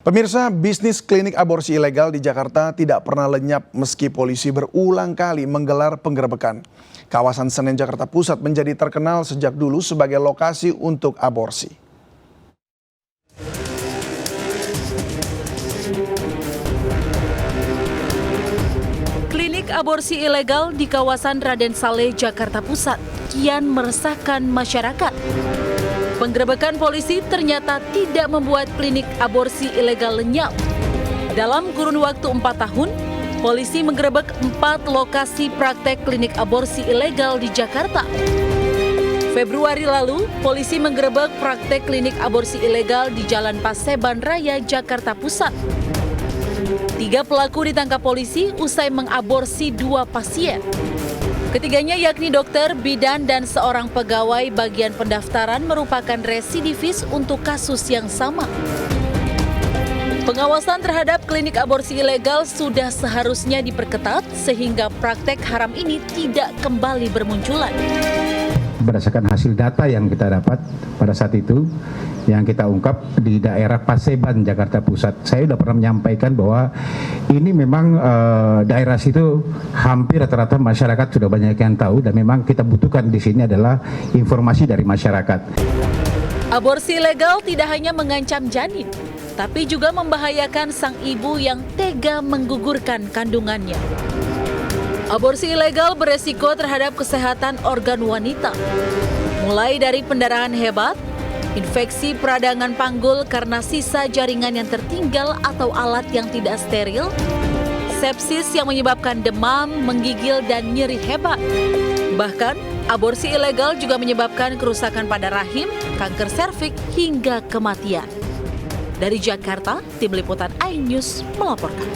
Pemirsa, bisnis klinik aborsi ilegal di Jakarta tidak pernah lenyap meski polisi berulang kali menggelar penggerebekan. Kawasan Senen Jakarta Pusat menjadi terkenal sejak dulu sebagai lokasi untuk aborsi. Klinik aborsi ilegal di kawasan Raden Saleh, Jakarta Pusat kian meresahkan masyarakat. Penggerebekan polisi ternyata tidak membuat klinik aborsi ilegal lenyap. Dalam kurun waktu 4 tahun, polisi menggerebek 4 lokasi praktek klinik aborsi ilegal di Jakarta. Februari lalu, polisi menggerebek praktek klinik aborsi ilegal di Jalan Paseban Raya, Jakarta Pusat. 3 pelaku ditangkap polisi usai mengaborsi 2 pasien. Ketiganya yakni dokter, bidan, dan seorang pegawai bagian pendaftaran merupakan residivis untuk kasus yang sama. Pengawasan terhadap klinik aborsi ilegal sudah seharusnya diperketat sehingga praktek haram ini tidak kembali bermunculan. Berdasarkan hasil data yang kita dapat pada saat itu, yang kita ungkap di daerah Paseban, Jakarta Pusat. Saya sudah pernah menyampaikan bahwa ini memang daerah situ hampir rata-rata masyarakat sudah banyak yang tahu dan memang kita butuhkan di sini adalah informasi dari masyarakat. Aborsi ilegal tidak hanya mengancam janin, tapi juga membahayakan sang ibu yang tega menggugurkan kandungannya. Aborsi ilegal beresiko terhadap kesehatan organ wanita, mulai dari pendarahan hebat, infeksi peradangan panggul karena sisa jaringan yang tertinggal atau alat yang tidak steril, sepsis yang menyebabkan demam, menggigil, dan nyeri hebat. Bahkan, aborsi ilegal juga menyebabkan kerusakan pada rahim, kanker serviks, hingga kematian. Dari Jakarta, Tim Liputan iNews melaporkan.